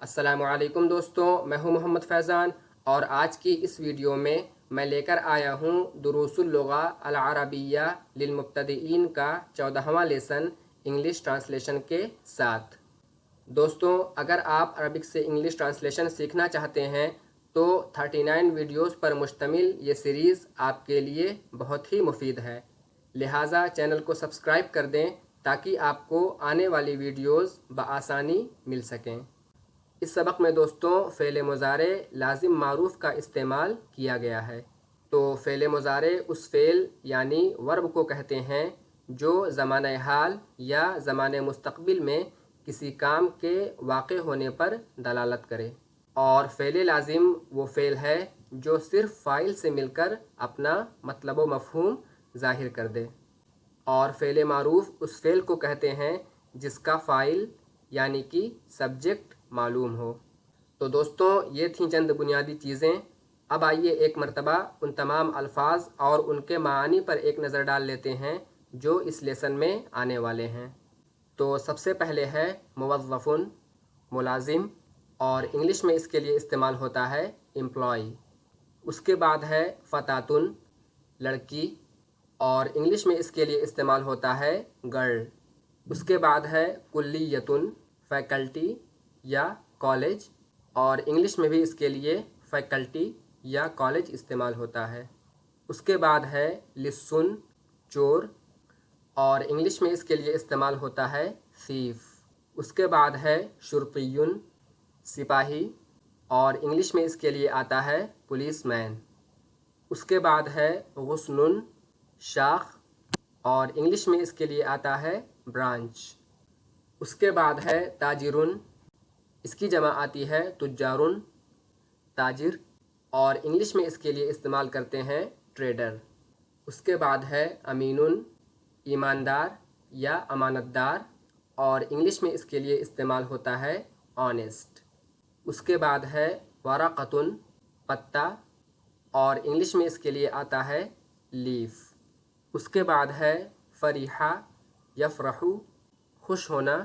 السلام علیکم دوستوں، میں ہوں محمد فیضان اور آج کی اس ویڈیو میں میں لے کر آیا ہوں دروس اللغہ العربیہ للمبتدئین کا 14واں لیسن انگلش ٹرانسلیشن کے ساتھ۔ دوستوں، اگر آپ عربک سے انگلش ٹرانسلیشن سیکھنا چاہتے ہیں تو 39 ویڈیوز پر مشتمل یہ سیریز آپ کے لیے بہت ہی مفید ہے، لہٰذا چینل کو سبسکرائب کر دیں تاکہ آپ کو آنے والی ویڈیوز بآسانی مل سکیں۔ اس سبق میں دوستوں فعل مضارع لازم معروف کا استعمال کیا گیا ہے۔ تو فعل مضارع اس فعل یعنی ورب کو کہتے ہیں جو زمانہ حال یا زمانہ مستقبل میں کسی کام کے واقع ہونے پر دلالت کرے، اور فعل لازم وہ فعل ہے جو صرف فاعل سے مل کر اپنا مطلب و مفہوم ظاہر کر دے، اور فعل معروف اس فعل کو کہتے ہیں جس کا فاعل یعنی کہ سبجیکٹ معلوم ہو۔ تو دوستوں، یہ تھیں چند بنیادی چیزیں۔ اب آئیے ایک مرتبہ ان تمام الفاظ اور ان کے معانی پر ایک نظر ڈال لیتے ہیں جو اس لیسن میں آنے والے ہیں۔ تو سب سے پہلے ہے موظفن، ملازم، اور انگلش میں اس کے لیے استعمال ہوتا ہے امپلائی۔ اس کے بعد ہے فتاتن، لڑکی، اور انگلش میں اس کے لیے استعمال ہوتا ہے گرل۔ اس کے بعد ہے کلیتن، فیکلٹی یا کالج، اور انگلش میں بھی اس کے لیے فیکلٹی یا کالج استعمال ہوتا ہے۔ اس کے بعد ہے لصن، چور، اور انگلش میں اس کے لیے استعمال ہوتا ہے thief۔ اس کے بعد ہے شرطیٌ، سپاہی، اور انگلش میں اس کے لیے آتا ہے پولیس مین۔ اس کے بعد ہے غصن، شاخ، اور انگلش میں اس کے لیے آتا ہے برانچ۔ اس کے بعد ہے تاجرن، اس کی جمع آتی ہے تجارن، تاجر، اور انگلش میں اس کے لیے استعمال کرتے ہیں ٹریڈر۔ اس کے بعد ہے امینن، ایماندار یا امانت دار، اور انگلش میں اس کے لیے استعمال ہوتا ہے آنیسٹ۔ اس کے بعد ہے ورقۃن، پتا، اور انگلش میں اس کے لیے آتا ہے لیف۔ اس کے بعد ہے فریحہ، یفرح، خوش ہونا،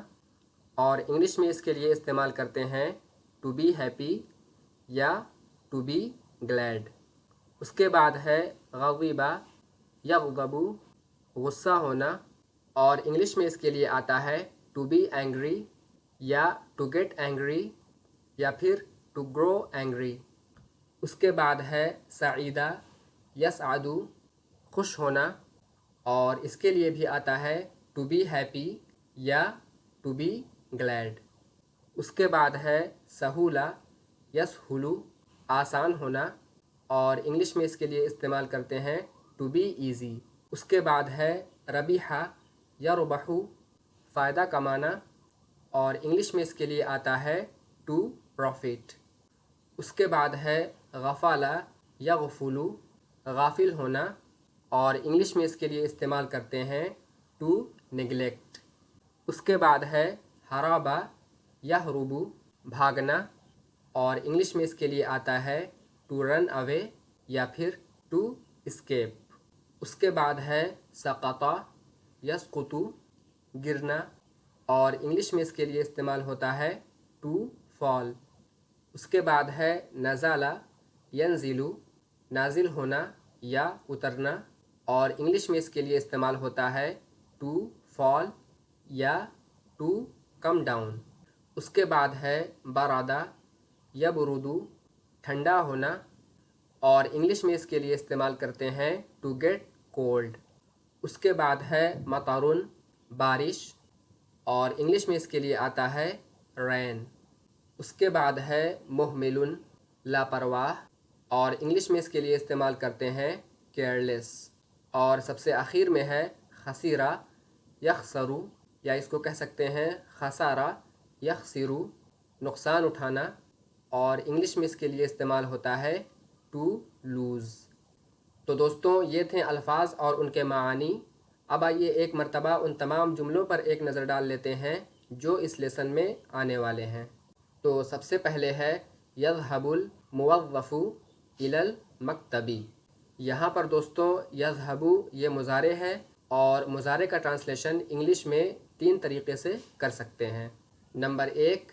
اور انگلش میں اس کے لیے استعمال کرتے ہیں ٹو بی ہیپی یا ٹو بی گلیڈ۔ اس کے بعد ہے غضبہ، یغضب، غصہ ہونا، اور انگلش میں اس کے لیے آتا ہے ٹو بی اینگری یا ٹو گیٹ اینگری یا پھر ٹو گرو اینگری۔ اس کے بعد ہے سعیدہ، یسعد، خوش ہونا، اور اس کے لیے بھی آتا ہے ٹو بی ہیپی یا ٹو بی گلیڈ۔ اس کے بعد ہے سہولہ، یسہل، آسان ہونا، اور انگلش میں اس کے لیے استعمال کرتے ہیں ٹو بی ایزی۔ اس کے بعد ہے ربیحہ، یربح، فائدہ کمانا، اور انگلش میں اس کے لیے آتا ہے ٹو پروفٹ۔ اس کے بعد ہے غفلہ، یغفل، غافل ہونا، اور انگلش میں اس کے لیے استعمال کرتے ہیں ٹو نیگلیکٹ۔ اس کے بعد ہے ہربا، یہرب، بھاگنا، اور انگلش میں اس کے لیے آتا ہے ٹو رن اوے یا پھر ٹو اسکیپ۔ اس کے بعد ہے سقط، یسقط، گرنا، اور انگلش میں اس کے لیے استعمال ہوتا ہے ٹو فال۔ اس کے بعد ہے نزل، ینزل، نازل ہونا یا اترنا، اور انگلش میں اس کے لیے استعمال ہوتا ہے ٹو فال یا ٹو کم ڈاؤن۔ اس کے بعد ہے برادہ، یبرد، ٹھنڈا ہونا، اور انگلش میں اس کے لیے استعمال کرتے ہیں ٹو گیٹ کولڈ۔ اس کے بعد ہے مطرن، بارش، اور انگلش میں اس کے لیے آتا ہے رین۔ اس کے بعد ہے مہمل، لاپرواہ، اور انگلش میں اس کے لیے استعمال کرتے ہیں کیئرلیس۔ اور سب سے آخر میں ہے خسیرہ، یخسر، یا اس کو کہہ سکتے ہیں خسارہ، یخسر، نقصان اٹھانا، اور انگلش میں اس کے لیے استعمال ہوتا ہے ٹو لوز۔ تو دوستوں، یہ تھے الفاظ اور ان کے معانی۔ اب آئیے ایک مرتبہ ان تمام جملوں پر ایک نظر ڈال لیتے ہیں جو اس لیسن میں آنے والے ہیں۔ تو سب سے پہلے ہے یذهب الموظف الی المکتب۔ یہاں پر دوستوں یذهب یہ مضارع ہے، اور مضارع کا ٹرانسلیشن انگلش میں 3 طریقے سے کر سکتے ہیں۔ نمبر 1،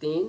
3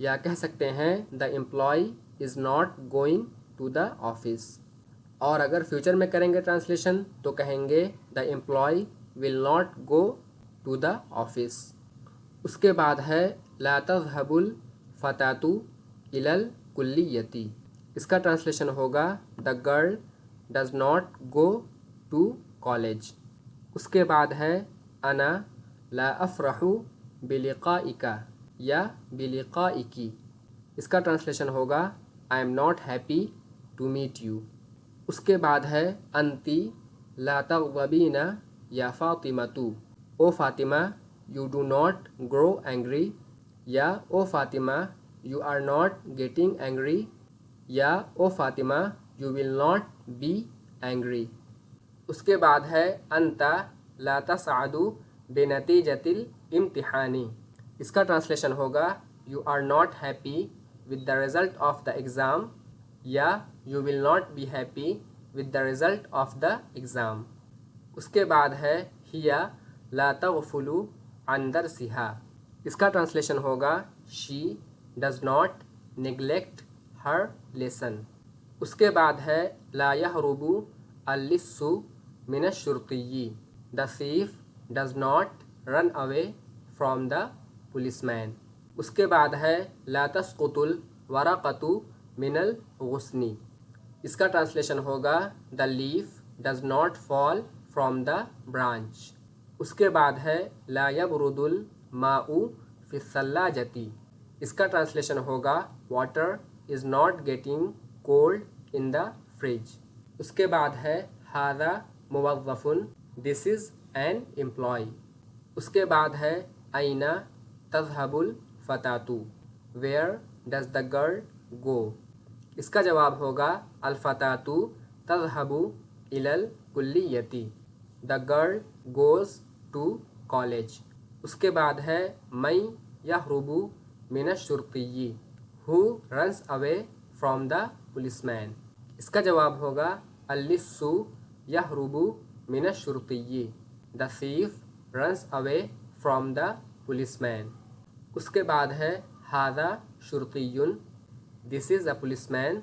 یا کہہ سکتے ہیں the employee is not going to the office. اور اگر فیوچر میں کریں گے ٹرانسلیشن تو کہیں گے the employee will not go to the office. اس کے بعد ہے لا تذهب الفتاة إلى الكلية. اس کا ٹرانسلیشن ہوگا the girl does not go to college. اس کے بعد ہے انا لا افرح بلقائک یا بلقائک. اس کا ٹرانسلیشن ہوگا I am not happy to meet you. اس کے بعد ہے انتی لا تغضبین یا فاطمۃ. او Fatima you do not grow angry یا O Fatima you are not getting angry یا O Fatima you will not be angry. اس کے بعد ہے انت لا تسعد بنتیجۃ الامتحان. اس کا ٹرانسلیشن ہوگا you are not happy with the result of the exam یا you will not be happy with the result of the exam. اس کے بعد ہے ہیا لا تغفل عن درسها. اس کا ٹرانسلیشن ہوگا she does not neglect her lesson. اس کے بعد ہے لا يهرب اللص من الشرطي. the thief does not run away from the policeman. اس کے بعد ہے لا تسقط الورقة من الغصن. اس کا ٹرانسلیشن ہوگا the leaf does not fall from the branch. اس کے بعد ہے لا یبرد الماء فی الثلاجۃ. اس کا ٹرانسلیشن ہوگا water is not getting cold in the fridge. اس کے بعد ہے ھذا موظف دس از این امپلائی. اس کے بعد ہے این تذهب الفتاة where does the girl go. اس کا جواب ہوگا الفتاة تذهب الی الکلیۃ. The girl goes to college. اس کے بعد ہے من یہرب من الشرطی ہو runs away from the policeman. اس کا جواب ہوگا اللص یہرب من الشرطی the thief runs away from the policeman. اس کے بعد ہے ھذا شرطی دس از اے پولیسمین.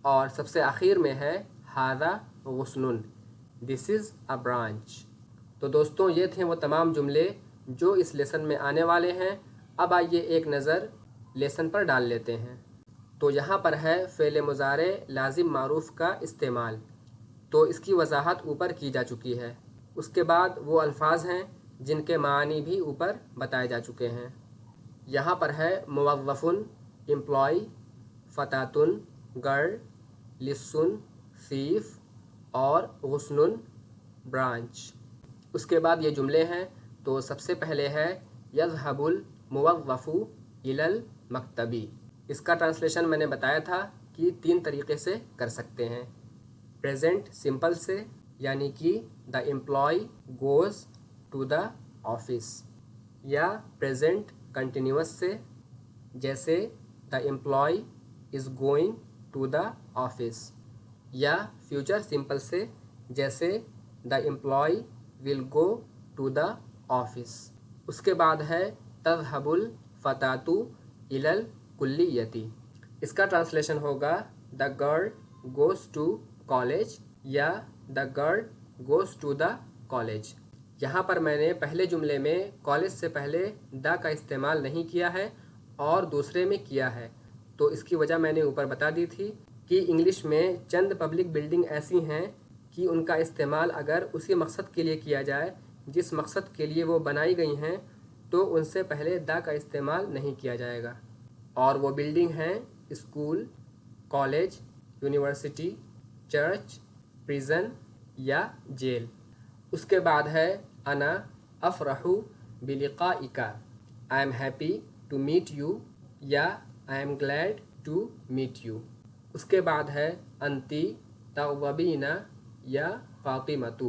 اور سب سے آخر میں ہے ھذا غصن دس از اے برانچ. تو دوستوں یہ تھے وہ تمام جملے جو اس لیسن میں آنے والے ہیں. اب آئیے ایک نظر لیسن پر ڈال لیتے ہیں. تو یہاں پر ہے فعل مضارع لازم معروف کا استعمال. تو اس کی وضاحت اوپر کی جا چکی ہے. اس کے بعد وہ الفاظ ہیں جن کے معنی بھی اوپر بتائے جا چکے ہیں. یہاں پر ہے موظف امپلائی، فتاتن گرل، لسن thief اور غصن برانچ. اس کے بعد یہ جملے ہیں. تو سب سے پہلے ہے یذهب الموظف الی المکتب. اس کا ٹرانسلیشن میں نے بتایا تھا کہ 3 طریقے سے کر سکتے ہیں. پریزنٹ سمپل سے یعنی کہ the employee goes to the office, یا پریزنٹ کنٹینیوس سے جیسے the employee is going to the office, یا فیوچر سمپل سے جیسے the employee will go to the office. اس کے بعد ہے تذهب الفتاة الی الکلیۃ. اس کا ٹرانسلیشن ہوگا the girl goes to college یا the girl goes to the college. یہاں پر میں نے پہلے جملے میں کالج سے پہلے دا کا استعمال نہیں کیا ہے اور دوسرے میں کیا ہے. تو اس کی وجہ میں نے اوپر بتا دی تھی کہ انگلش میں چند پبلک بلڈنگ ایسی ہیں کہ ان کا استعمال اگر اسی مقصد کے لیے کیا جائے جس مقصد کے لیے وہ بنائی گئی ہیں تو ان سے پہلے دا کا استعمال نہیں کیا جائے گا. اور وہ بلڈنگ ہیں school, college, university, church, prison یا جیل. اس کے بعد ہے انا افرح بلقائک، I am happy to meet you یا I am glad to meet you. اس کے بعد ہے انتی تغضبین یا فاطمۃ.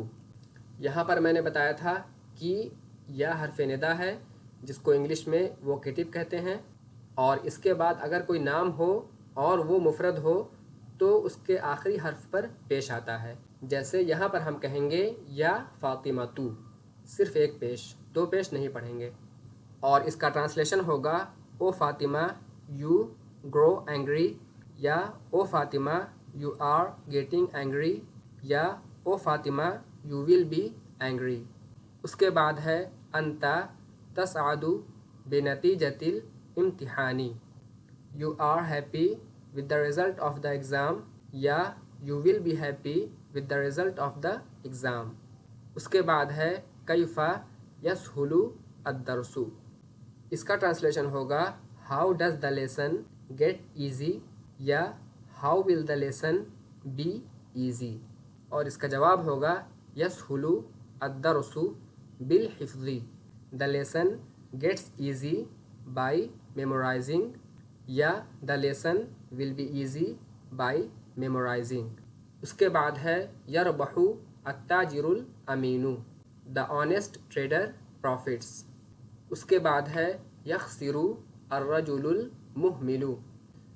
یہاں پر میں نے بتایا تھا کہ یا حرف ندا ہے جس کو انگلش میں ووکیٹو کہتے ہیں، اور اس کے بعد اگر کوئی نام ہو اور وہ مفرد ہو تو اس کے آخری حرف پر پیش آتا ہے. جیسے یہاں پر ہم کہیں گے یا فاطمۃ، صرف ایک پیش، 2 پیش نہیں پڑھیں گے. اور اس کا ٹرانسلیشن ہوگا O Fatima you grow angry یا O Fatima you are getting angry یا O Fatima you will be angry. اس کے بعد ہے انت تسعد بنتیجۃ الامتحان you are happy with the result of the exam یا you will be happy with the result of the exam. اس کے بعد ہے کیف یسہل الدرس. اس کا ٹرانسلیشن ہوگا how does the lesson get easy یا how will the lesson be easy. اور اس کا جواب ہوگا یسہل الدرس بالحفظ. The lesson gets easy by memorizing یا the lesson will be easy by memorizing. اس کے بعد ہے یربح التاجر الامین. The honest trader profits. اس کے بعد ہے یخسر الرجل المہمل.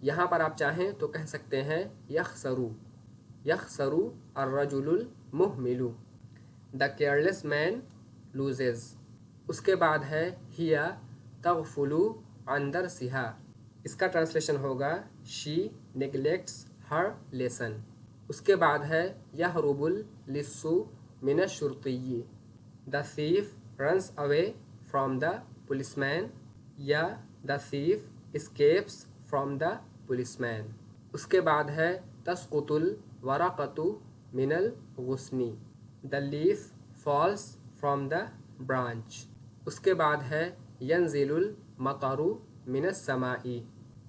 یہاں پر آپ چاہیں تو کہہ سکتے ہیں یخسر الرجل المہمل. The careless man loses. اس کے بعد ہے ہی تغفل عن درسها. اس کا ٹرانسلیشن ہوگا she neglects her lesson. اس کے بعد ہے یہرب اللص من الشرطی. The thief runs away from the policeman یا the thief escapes from the policeman. اس کے بعد ہے تسقط الورقۃ من الغصن. The leaf falls from the branch. اس کے بعد ہے ینزل المطر من السماء.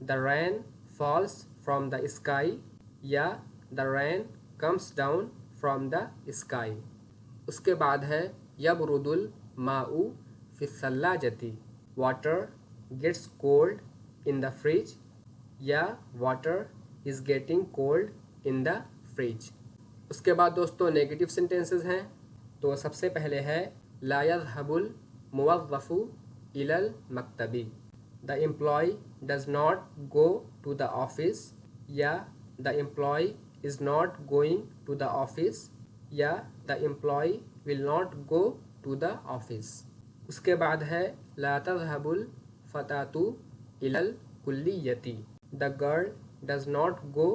The rain falls from the sky یا the rain comes down from the sky. اس کے بعد ہے یبرد الماء فی الثلاجۃ. Water gets cold in the fridge یا water is getting cold in the fridge. اس کے بعد دوستو نیگیٹو سینٹینسز ہیں. تو سب سے پہلے ہے لا یذهب الموظف الی المکتب. The employee does not go to the office یا the employee is not going to the office یا the employee will not go to the office. اس کے بعد ہے لا تذهب الفتاة الی الکلیۃ. The girl does not go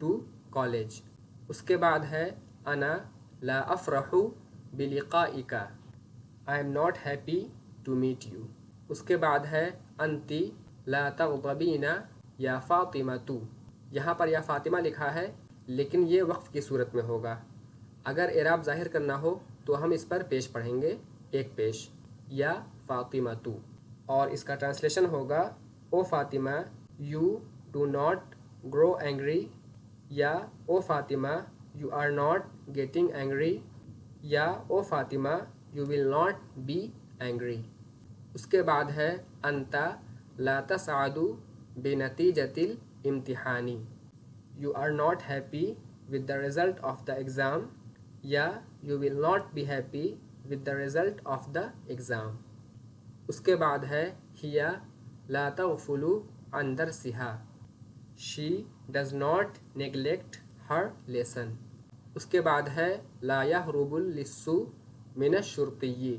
to college. اس کے بعد ہے انا لا افرح بلقائک. I am not happy to meet you. اس کے بعد ہے انتی لا تغضبین یا فاطمۃ. یہاں پر یا فاطمہ لکھا ہے لیکن یہ وقف کی صورت میں ہوگا. اگر اعراب ظاہر کرنا ہو تو ہم اس پر پیش پڑھیں گے ایک پیش یا فاطمۃ. اور اس کا ٹرانسلیشن ہوگا O Fatima you do not grow angry یا O Fatima you are not getting angry یا O Fatima you will not be angry. اس کے بعد ہے انت لا تسعد بنتیجۃ الامتحان. You are not happy with the result of the exam یا you will not be happy with the result of the exam. اس کے بعد ہے ہیا لا تغفل عن درسها. She does not neglect Hare lesson. اس کے بعد ہے لا یہرب اللص من الشرطی.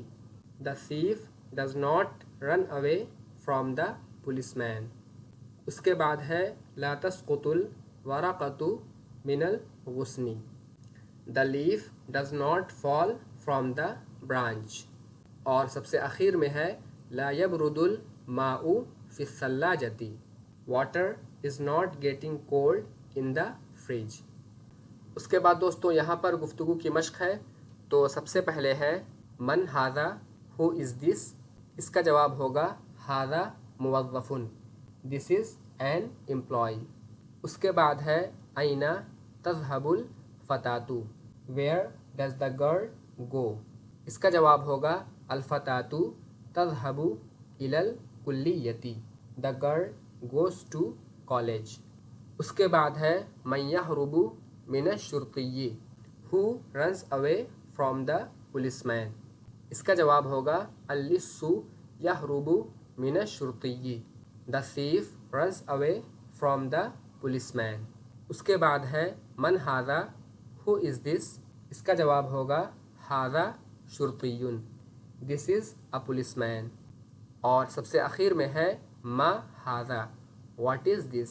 The thief does not run away from the policeman. اس کے بعد ہے لا تسقط الورقۃ من الغصن. The leaf does not fall from the branch. اور سب سے اخیر میں ہے لا یبرد الماء فی الثلاجۃ. Water is not getting cold in the fridge. اس کے بعد دوستو یہاں پر گفتگو کی مشق ہے. تو سب سے پہلے ہے من ھذا who is this. اس کا جواب ہوگا ھذا موظف. This is an employee. اس کے بعد ہے أين تذهب الفتاة. Where does the girl go. اس کا جواب ہوگا الفتاة تذهب إلى الكلية. The girl goes to college. اس کے بعد ہے من يهرب من الشرطي. Who runs away from the policeman. اس کا جواب ہوگا اللص یہرب من الشرطی. The thief runs away from the policeman. اس کے بعد ہے من ھذا who is this. اس کا جواب ہوگا ھذا شرطی. This is a policeman. اور سب سے اخیر میں ہے ما ھذا What is this?